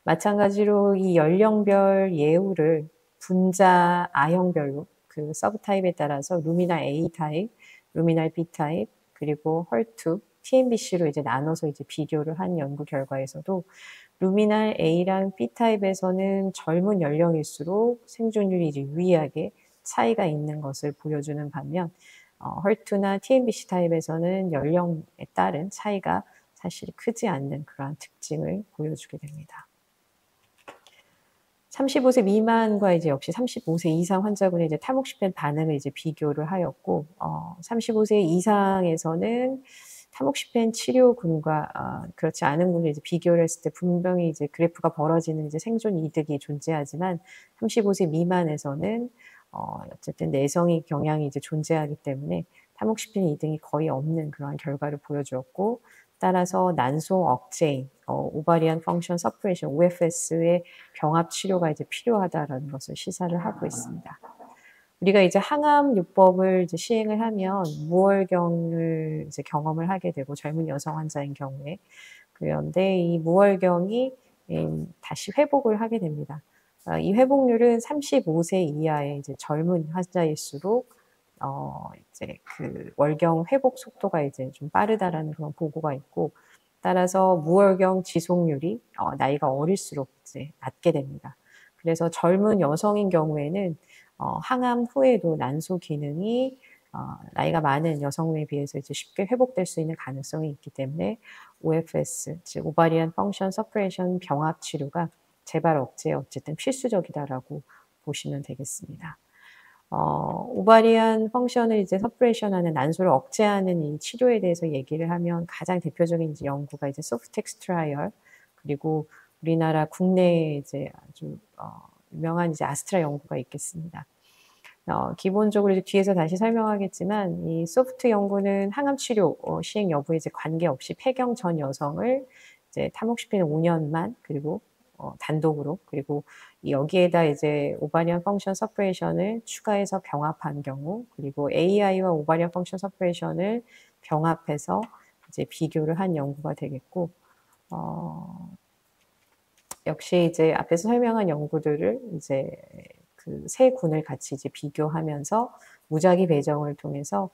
마찬가지로 이 연령별 예후를 분자 A형별로 그 서브타입에 따라서 루미나 A 타입, 루미나 B 타입, 그리고 헐투, TNBC로 이제 나눠서 이제 비교를 한 연구 결과에서도 루미나 A랑 B 타입에서는 젊은 연령일수록 생존율이 이제 유의하게 차이가 있는 것을 보여주는 반면 헐투나 TNBC 타입에서는 연령에 따른 차이가 사실 크지 않는 그러한 특징을 보여주게 됩니다. 35세 미만과 이제 역시 35세 이상 환자군의 이제 타목시펜 반응을 이제 비교를 하였고, 35세 이상에서는 타목시펜 치료군과 그렇지 않은 군을 이제 비교를 했을 때 분명히 이제 그래프가 벌어지는 이제 생존 이득이 존재하지만 35세 미만에서는 어쨌든 내성이 경향이 이제 존재하기 때문에 타목시펜 이득이 거의 없는 그러한 결과를 보여주었고, 따라서 난소 억제인, 오바리안 펑션 서프레션, OFS의 병합 치료가 이제 필요하다라는 것을 시사를 하고 있습니다. 우리가 이제 항암 요법을 이제 시행을 하면 무월경을 이제 경험을 하게 되고 젊은 여성 환자인 경우에 그런데 이 무월경이 다시 회복을 하게 됩니다. 이 회복률은 35세 이하의 이제 젊은 환자일수록 이제 그 월경 회복 속도가 이제 좀 빠르다라는 그런 보고가 있고, 따라서 무월경 지속률이 나이가 어릴수록 이제 낮게 됩니다. 그래서 젊은 여성인 경우에는 항암 후에도 난소 기능이 나이가 많은 여성에 비해서 이제 쉽게 회복될 수 있는 가능성이 있기 때문에 OFS, 즉 오바리안 펑션 서프레이션 병합 치료가 재발 억제에 어쨌든 필수적이다라고 보시면 되겠습니다. 오바리안 펑션을 이제 서프레이션하는 난소를 억제하는 이 치료에 대해서 얘기를 하면 가장 대표적인 이제 연구가 이제 소프텍스 트라이얼 그리고 우리나라 국내에 이제 아주 유명한 이제 아스트라 연구가 있겠습니다. 기본적으로 이제 뒤에서 다시 설명하겠지만 이 소프트 연구는 항암 치료 시행 여부에 이제 관계없이 폐경 전 여성을 이제 타모xifen 5년만 그리고 단독으로 그리고 여기에다 이제 오바리언 펑션 서퍼레이션을 추가해서 병합한 경우 그리고 AI와 오바리언 펑션 서퍼레이션을 병합해서 이제 비교를 한 연구가 되겠고 역시 이제 앞에서 설명한 연구들을 이제 그 세 군을 같이 이제 비교하면서 무작위 배정을 통해서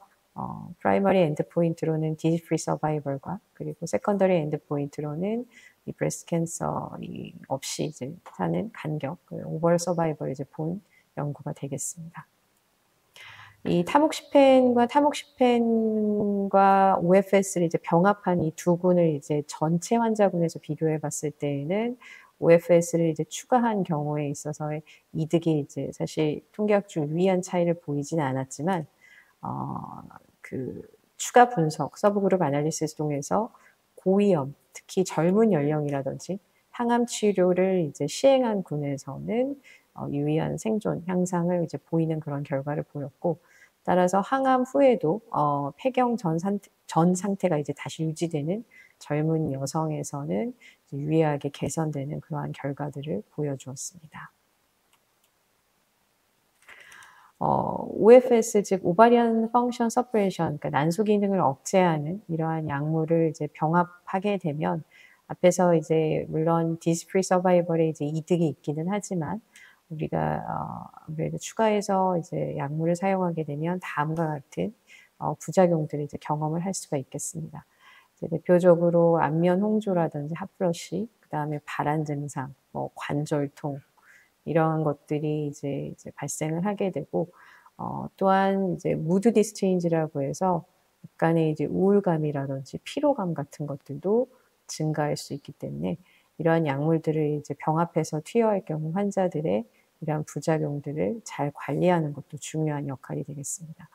프라이머리 엔드포인트로는 디지즈 프리 서바이벌과 그리고 세컨더리 엔드포인트로는 이 브레스트 캔서 없이 이제 사는 간격, 오버all 서바이벌 이제 본 연구가 되겠습니다. 이 타목시펜과 OFS를 이제 병합한 이 두 군을 이제 전체 환자군에서 비교해 봤을 때에는 OFS를 이제 추가한 경우에 있어서의 이득이 이제 사실 통계학적 유의한 차이를 보이지는 않았지만, 그 추가 분석, 서브그룹 아날리시스 통해서 고위험, 특히 젊은 연령이라든지 항암 치료를 이제 시행한 군에서는 유의한 생존 향상을 이제 보이는 그런 결과를 보였고, 따라서 항암 후에도 폐경 전 상태가 이제 다시 유지되는 젊은 여성에서는 유의하게 개선되는 그러한 결과들을 보여주었습니다. OFS 즉 오바리언 펑션 서퍼레이션, 그러니까 난소 기능을 억제하는 이러한 약물을 이제 병합하게 되면 앞에서 이제 물론 디지즈 프리 서바이벌에 이제 이득이 있기는 하지만 우리가 아무래도 추가해서 이제 약물을 사용하게 되면 다음과 같은 부작용들을 이제 경험을 할 수가 있겠습니다. 이제 대표적으로 안면 홍조라든지 핫플러시, 그 다음에 발한 증상, 뭐 관절통 이런 것들이 이제 발생을 하게 되고 또한 이제 무드 디스체인지라고 해서 약간의 이제 우울감이라든지 피로감 같은 것들도 증가할 수 있기 때문에 이러한 약물들을 이제 병합해서 투여할 경우 환자들의 이러한 부작용들을 잘 관리하는 것도 중요한 역할이 되겠습니다.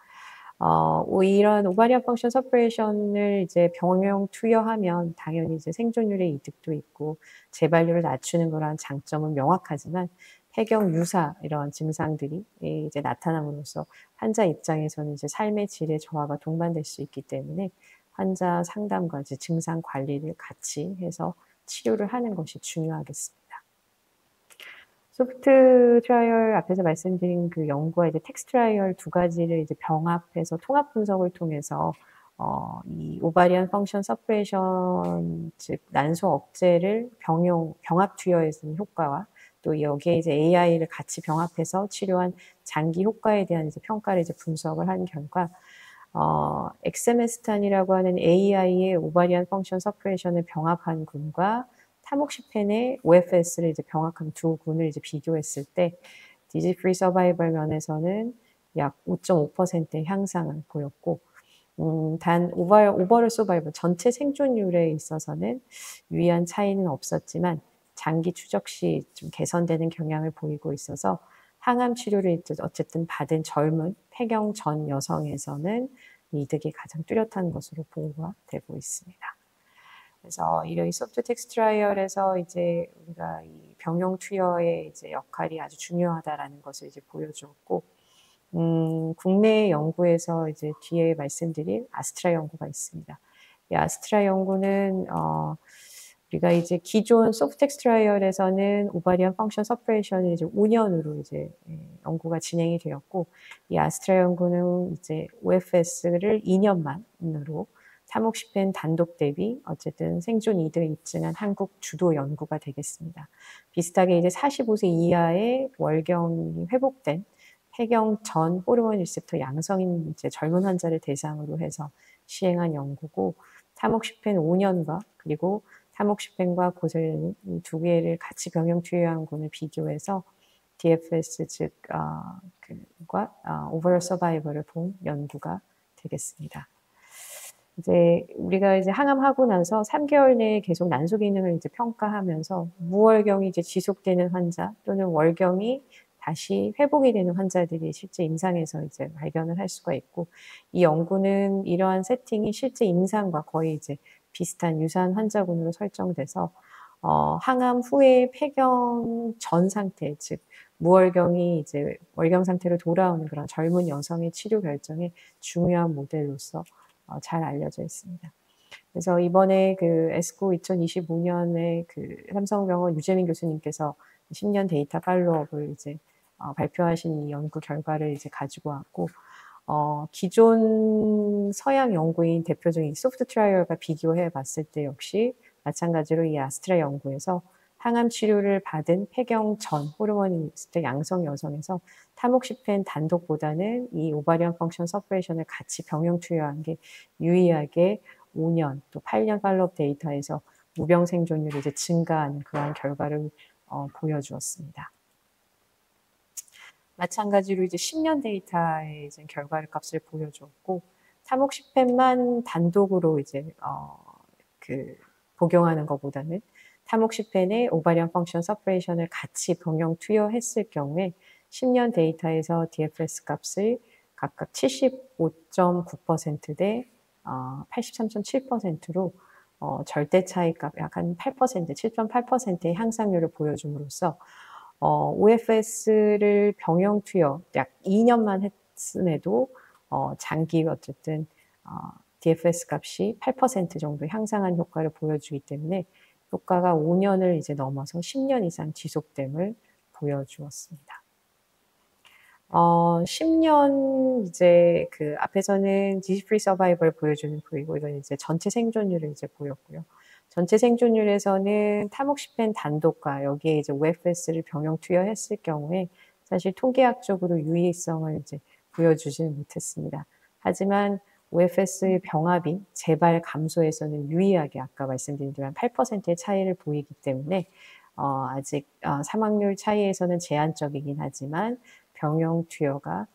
이런 오바리언 펑션 서퍼레이션을 이제 병용 투여하면 당연히 이제 생존율의 이득도 있고 재발률을 낮추는 그러한 장점은 명확하지만 폐경 유사 이런 증상들이 이제 나타남으로써 환자 입장에서는 이제 삶의 질의 저하가 동반될 수 있기 때문에 환자 상담과 이제 증상 관리를 같이 해서 치료를 하는 것이 중요하겠습니다. 소프트 트라이얼 앞에서 말씀드린 그 연구와 이제 텍스트 트라이얼 두 가지를 이제 병합해서 통합 분석을 통해서 이 오바리언 펑션 서퍼레이션 즉 난소 억제를 병합 투여에서 효과와 또 여기에 이제 AI를 같이 병합해서 치료한 장기 효과에 대한 이제 평가를 이제 분석을 한 결과 엑세메스탄이라고 하는 AI의 오바리언 펑션 서퍼레이션을 병합한 군과 타목시펜의 OFS를 이제 병합한 두 군을 이제 비교했을 때 디지즈 프리 서바이벌 면에서는 약 5.5%의 향상을 보였고 단 오버럴 서바이벌 전체 생존율에 있어서는 유의한 차이는 없었지만 장기 추적 시 좀 개선되는 경향을 보이고 있어서 항암 치료를 어쨌든 받은 젊은 폐경 전 여성에서는 이득이 가장 뚜렷한 것으로 보고가 되고 있습니다. 그래서 이 소프트 텍스트 트라이얼에서 이제 우리가 이 병용 투여의 이제 역할이 아주 중요하다라는 것을 이제 보여주었고, 국내 연구에서 이제 뒤에 말씀드릴 아스트라 연구가 있습니다. 이 아스트라 연구는 우리가 이제 기존 소프트 텍스트 트라이얼에서는 오바리언 펑션 서퍼레이션을 이제 5년으로 이제 연구가 진행이 되었고, 이 아스트라 연구는 이제 OFS를 2년만으로 타목시펜 단독 대비 어쨌든 생존 이득을 입증한 한국 주도 연구가 되겠습니다. 비슷하게 이제 45세 이하의 월경이 회복된 폐경 전 호르몬 리셉터 양성인 이제 젊은 환자를 대상으로 해서 시행한 연구고, 타목시펜 5년과 그리고 타목시펜과 고셀린 이 두 개를 같이 병용 투여한 군을 비교해서 DFS 즉 오버럴 서바이벌을 본 연구가 되겠습니다. 이제 우리가 이제 항암하고 나서 3개월 내에 계속 난소 기능을 이제 평가하면서 무월경이 이제 지속되는 환자 또는 월경이 다시 회복이 되는 환자들이 실제 임상에서 이제 발견을 할 수가 있고, 이 연구는 이러한 세팅이 실제 임상과 거의 이제 비슷한 유사한 환자군으로 설정돼서 항암 후에 폐경 전 상태, 즉 무월경이 이제 월경 상태로 돌아오는 그런 젊은 여성의 치료 결정에 중요한 모델로서 잘 알려져 있습니다. 그래서 이번에 그 에스코 2025년에 그 삼성병원 유재민 교수님께서 10년 데이터 팔로업을 이제 발표하신 이 연구 결과를 이제 가지고 왔고, 기존 서양 연구인 대표적인 소프트 트라이얼과 비교해 봤을 때 역시 마찬가지로 이 아스트라 연구에서 항암 치료를 받은 폐경 전 호르몬이 있을 때 양성 여성에서 타목시펜 단독보다는 이 오바리언 펑션 서퍼레이션을 같이 병용 투여한 게 유의하게 5년 또 8년 팔로업 데이터에서 무병 생존율이 이제 증가하는 그러한 결과를 보여주었습니다. 마찬가지로 이제 10년 데이터의 이제 결과를 값을 보여주었고, 타목시펜만 단독으로 이제 복용하는 것보다는 타목시펜의 오바리언 펑션 서퍼레이션을 같이 병용 투여했을 경우에 10년 데이터에서 DFS 값을 각각 75.9% 대 83.7%로 절대 차이값 약 한 8%, 7.8%의 향상률을 보여줌으로써 OFS를 병용 투여 약 2년만 했음에도 장기 어쨌든 DFS 값이 8% 정도 향상한 효과를 보여주기 때문에 효과가 5년을 이제 넘어서 10년 이상 지속됨을 보여주었습니다. 10년 이제 그 앞에서는 디지즈 프리 서바이벌 보여주는 보이고 이건 이제 전체 생존율을 이제 보였고요. 전체 생존율에서는 타목시펜 단독과 여기에 이제 OFS를 병용 투여했을 경우에 사실 통계학적으로 유의성을 이제 보여주지는 못했습니다. 하지만 OFS의 병합이 재발 감소에서는 유의하게 아까 말씀드린 대로 한 8%의 차이를 보이기 때문에 아직 사망률 차이에서는 제한적이긴 하지만 병용 투여가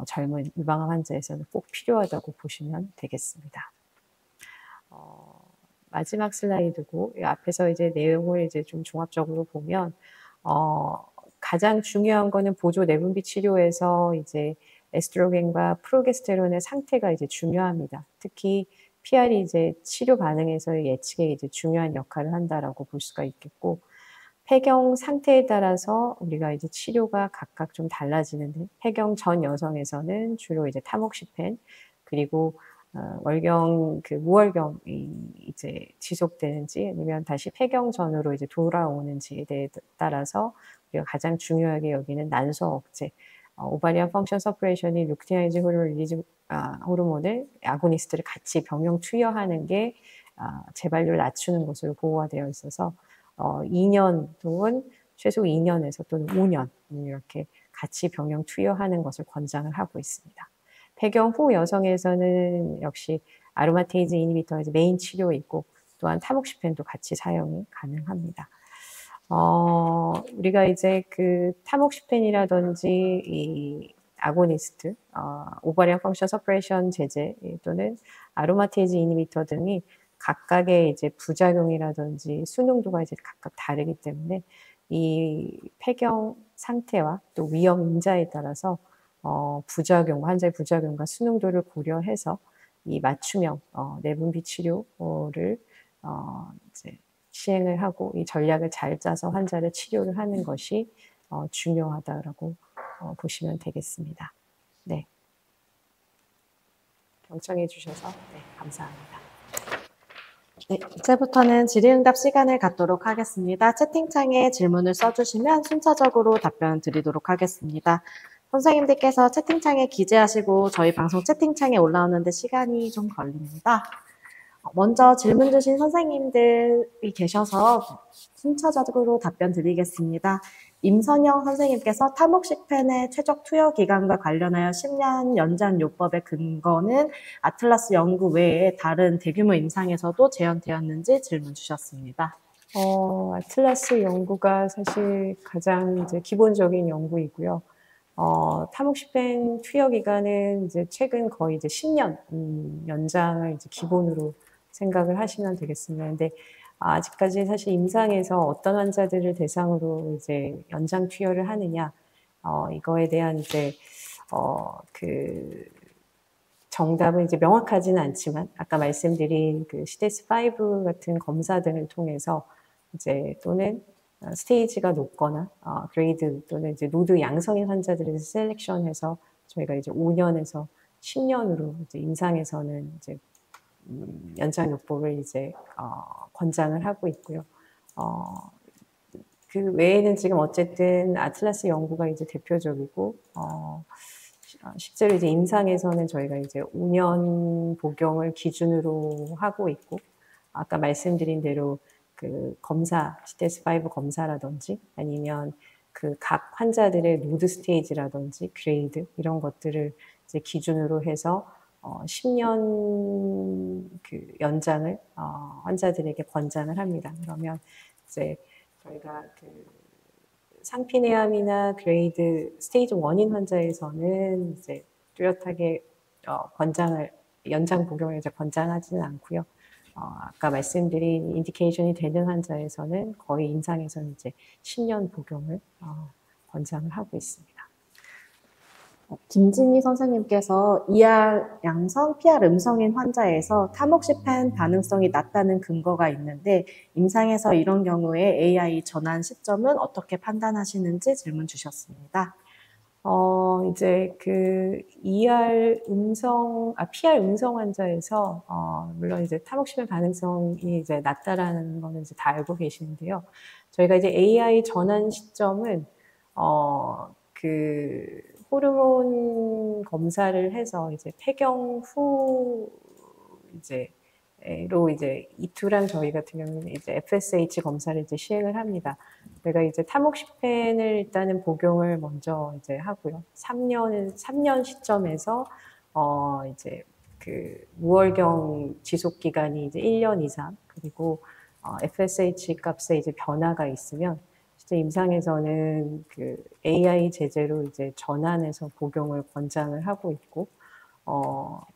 젊은 유방암 환자에서는 꼭 필요하다고 보시면 되겠습니다. 마지막 슬라이드고 앞에서 이제 내용을 이제 좀 종합적으로 보면 가장 중요한 거는 보조 내분비 치료에서 이제 에스트로겐과 프로게스테론의 상태가 이제 중요합니다. 특히 PR이 이제 치료 반응에서의 예측에 이제 중요한 역할을 한다라고 볼 수가 있겠고, 폐경 상태에 따라서 우리가 이제 치료가 각각 좀 달라지는데, 폐경 전 여성에서는 주로 이제 타목시펜, 그리고 월경, 무월경이 이제 지속되는지 아니면 다시 폐경 전으로 이제 돌아오는지에 따라서 우리가 가장 중요하게 여기는 난소 억제, 오바리언 펑션 서퍼레이션이 루테아이즈 호르몬을 아고니스트를 같이 병용 투여하는 게 재발률을 낮추는 것으로 보고가 되어 있어서 2년 또는 최소 2년에서 또는 5년 이렇게 같이 병용 투여하는 것을 권장을 하고 있습니다. 폐경 후 여성에서는 역시 아로마테이즈 이니비터가 메인 치료에 있고 또한 타목시펜도 같이 사용이 가능합니다. 우리가 이제 그 타목시펜이라든지 이 아고니스트, 오바리언 펑션 서퍼레이션 제제 또는 아로마테이즈 이니비터 등이 각각의 이제 부작용이라든지 수능도가 이제 각각 다르기 때문에 이 폐경 상태와 또 위험 인자에 따라서 부작용, 환자의 부작용과 수능도를 고려해서 이 맞춤형 내분비 치료를 이제 시행을 하고 이 전략을 잘 짜서 환자를 치료를 하는 것이 중요하다라고 보시면 되겠습니다. 네. 경청해 주셔서 감사합니다. 네, 이제부터는 질의응답 시간을 갖도록 하겠습니다. 채팅창에 질문을 써주시면 순차적으로 답변 드리도록 하겠습니다. 선생님들께서 채팅창에 기재하시고 저희 방송 채팅창에 올라오는데 시간이 좀 걸립니다. 먼저 질문 주신 선생님들이 계셔서 순차적으로 답변 드리겠습니다. 임선영 선생님께서 타목시펜의 최적 투여 기간과 관련하여 10년 연장 요법의 근거는 아틀라스 연구 외에 다른 대규모 임상에서도 재현되었는지 질문 주셨습니다. 아틀라스 연구가 사실 가장 이제 기본적인 연구이고요. 타목시펜 투여 기간은 이제 최근 거의 이제 10년 연장을 이제 기본으로 생각을 하시면 되겠습니다. 근데 아직까지 사실 임상에서 어떤 환자들을 대상으로 이제 연장 투여를 하느냐, 이거에 대한 이제 그 정답은 이제 명확하지는 않지만 아까 말씀드린 그 CDS5 같은 검사 등을 통해서 이제 또는 스테이지가 높거나 그레이드 또는 이제 노드 양성인 환자들을 셀렉션해서 저희가 이제 5년에서 10년으로 이제 임상에서는 이제 연장 요법을 이제 권장을 하고 있고요. 그 외에는 지금 어쨌든 아틀라스 연구가 이제 대표적이고 실제로 이제 임상에서는 저희가 이제 5년 복용을 기준으로 하고 있고 아까 말씀드린 대로 그 검사, CTS5 검사라든지 아니면 그 각 환자들의 노드 스테이지라든지 그레이드 이런 것들을 이제 기준으로 해서 10년 그 연장을 환자들에게 권장을 합니다. 그러면 이제 저희가 그 상피내암이나 그레이드 스테이지 1인 환자에서는 이제 뚜렷하게 권장을 연장 복용을 이제 권장하지는 않고요. 아까 말씀드린 인디케이션이 되는 환자에서는 거의 임상에서는 이제 10년 복용을 권장을 하고 있습니다. 김진희 선생님께서 ER 양성, PR 음성인 환자에서 타목시펜 반응성이 낮다는 근거가 있는데 임상에서 이런 경우에 AI 전환 시점은 어떻게 판단하시는지 질문 주셨습니다. 이제 그 PR 음성 환자에서 물론 이제 타목시펜 반응성이 이제 낮다라는 거는 이제 다 알고 계시는데요. 저희가 이제 AI 전환 시점은 그 호르몬 검사를 해서 이제 폐경 후 로 이제 이투랑 저희 같은 경우는 이제 FSH 검사를 이제 시행을 합니다. 내가 이제 타목시펜을 일단은 복용을 먼저 이제 하고요. 3년 시점에서 이제 그 무월경 지속 기간이 이제 1년 이상 그리고 FSH 값에 이제 변화가 있으면 실제 임상에서는 그 AI 제제로 이제 전환해서 복용을 권장을 하고 있고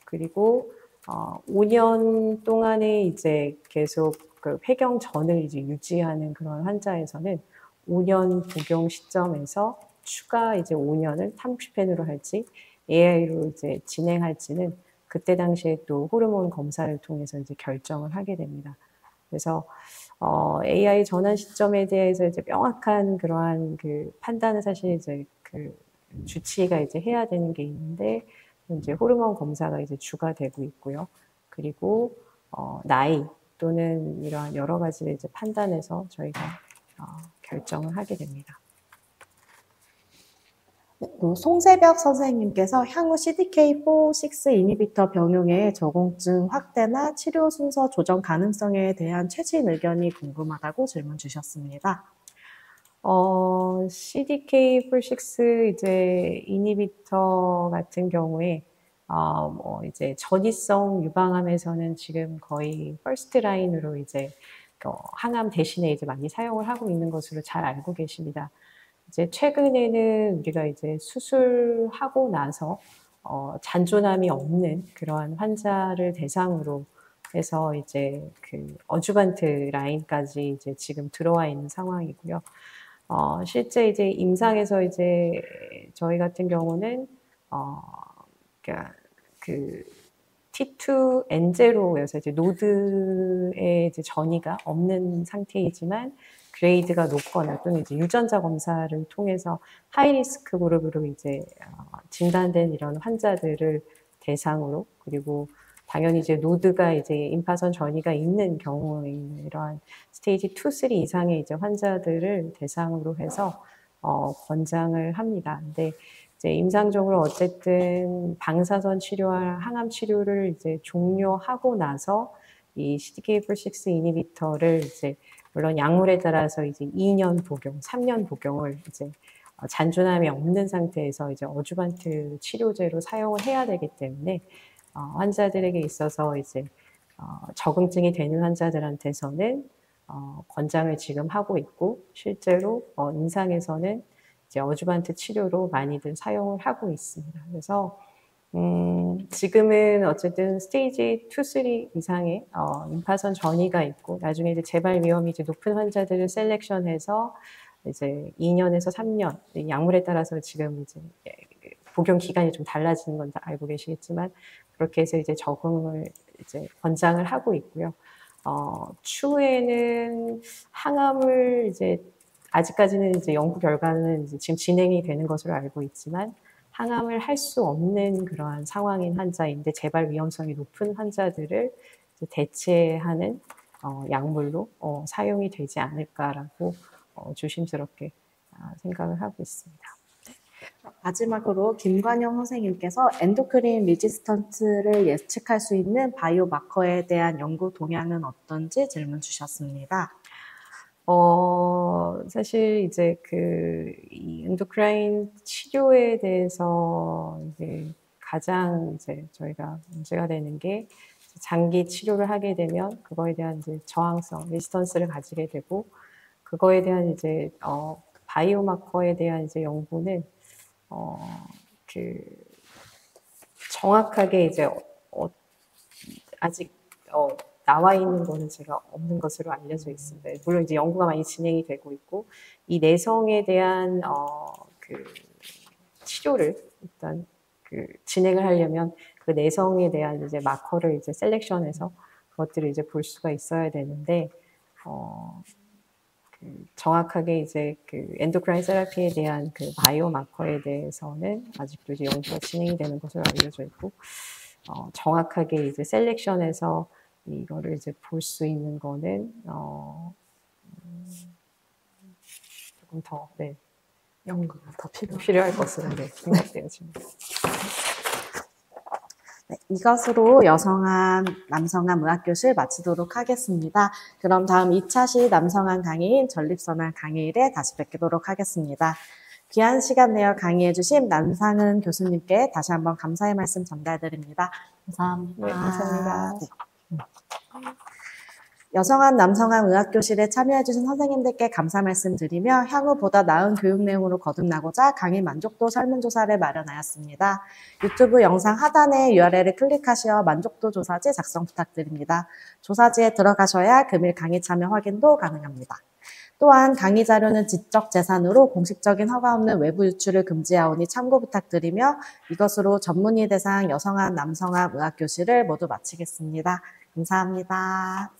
그리고 5년 동안에 이제 계속 그 폐경 전을 이제 유지하는 그런 환자에서는 5년 복용 시점에서 추가 이제 5년을 타목시펜으로 할지 AI로 이제 진행할지는 그때 당시에 또 호르몬 검사를 통해서 이제 결정을 하게 됩니다. 그래서 AI 전환 시점에 대해서 이제 명확한 그러한 그 판단을 사실 이제 그 주치의가 이제 해야 되는 게 있는데 이제 호르몬 검사가 이제 주가 되고 있고요. 그리고 나이 또는 이러한 여러 가지를 이제 판단해서 저희가 결정을 하게 됩니다. 또 송세벽 선생님께서 향후 CDK4/6 이니비터 병용의 적응증 확대나 치료 순서 조정 가능성에 대한 최신 의견이 궁금하다고 질문 주셨습니다. CDK4/6 이제 이니비터 같은 경우에 뭐 이제 전이성 유방암에서는 지금 거의 퍼스트 라인으로 이제 항암 대신에 이제 많이 사용을 하고 있는 것으로 잘 알고 계십니다. 이제 최근에는 우리가 이제 수술하고 나서 잔존함이 없는 그러한 환자를 대상으로 해서 이제 그 어주반트 라인까지 이제 지금 들어와 있는 상황이고요. 실제 이제 임상에서 이제 저희 같은 경우는 그러니까 그 T2N0에서 이제 노드에 이제 전이가 없는 상태이지만 그레이드가 높거나 또는 이제 유전자 검사를 통해서 하이리스크 그룹으로 이제 진단된 이런 환자들을 대상으로 그리고 당연히 이제 노드가 이제 임파선 전이가 있는 경우에 있는 이러한 스테이지 2, 3 이상의 이제 환자들을 대상으로 해서 권장을 합니다. 근데 이제 임상적으로 어쨌든 방사선 치료와 항암 치료를 이제 종료하고 나서 이 CDK4/6 이니비터를 이제 물론 약물에 따라서 이제 2년 복용, 3년 복용을 이제 잔존함이 없는 상태에서 이제 어주반트 치료제로 사용을 해야 되기 때문에 환자들에게 있어서 이제 적응증이 되는 환자들한테서는 권장을 지금 하고 있고 실제로 임상에서는 이제 어주반트 치료로 많이들 사용을 하고 있습니다. 그래서 지금은 어쨌든 스테이지 2, 3 이상의 임파선 전이가 있고 나중에 이제 재발 위험이 이제 높은 환자들을 셀렉션해서 이제 2년에서 3년 약물에 따라서 지금 이제 복용 기간이 좀 달라지는 건 다 알고 계시겠지만 그렇게 해서 이제 적응을 이제 권장을 하고 있고요. 추후에는 항암을 이제 아직까지는 이제 연구 결과는 이제 지금 진행이 되는 것으로 알고 있지만 항암을 할 수 없는 그러한 상황인 환자인데 재발 위험성이 높은 환자들을 이제 대체하는 약물로 사용이 되지 않을까라고 조심스럽게 생각을 하고 있습니다. 마지막으로 김관영 선생님께서 엔도크린 리지스턴트를 예측할 수 있는 바이오마커에 대한 연구 동향은 어떤지 질문 주셨습니다. 사실 이제 이 엔도크라인 치료에 대해서 이제 가장 이제 저희가 문제가 되는 게 장기 치료를 하게 되면 그거에 대한 이제 저항성, 레지스턴스를 가지게 되고 그거에 대한 이제 바이오마커에 대한 이제 연구는 정확하게 이제 아직 나와 있는 거는 제가 없는 것으로 알려져 있습니다. 물론 이제 연구가 많이 진행이 되고 있고 이 내성에 대한 치료를 일단 진행을 하려면 그 내성에 대한 이제 마커를 이제 셀렉션해서 그것들을 이제 볼 수가 있어야 되는데 정확하게 이제 엔도크라인 세라피에 대한 바이오 마커에 대해서는 아직도 이제 연구가 진행이 되는 것으로 알려져 있고 정확하게 이제 셀렉션해서 이거를 이제 볼 수 있는 거는 조금 더 연구가 더 필요할 것으로 생각돼요 지금. 네, 이것으로 여성암, 남성암 의학교실 마치도록 하겠습니다. 그럼 다음 2차시 남성암 강의인 전립선암 강의일에 다시 뵙도록 하겠습니다. 귀한 시간 내어 강의해주신 남상은 교수님께 다시 한번 감사의 말씀 전달드립니다. 감사합니다. 네, 감사합니다. 네. 여성암, 남성암 의학교실에 참여해주신 선생님들께 감사 말씀드리며 향후 보다 나은 교육 내용으로 거듭나고자 강의 만족도 설문조사를 마련하였습니다. 유튜브 영상 하단의 URL을 클릭하시어 만족도 조사지 작성 부탁드립니다. 조사지에 들어가셔야 금일 강의 참여 확인도 가능합니다. 또한 강의 자료는 지적 재산으로 공식적인 허가 없는 외부 유출을 금지하오니 참고 부탁드리며 이것으로 전문의 대상 여성암, 남성암 의학교실을 모두 마치겠습니다. 감사합니다.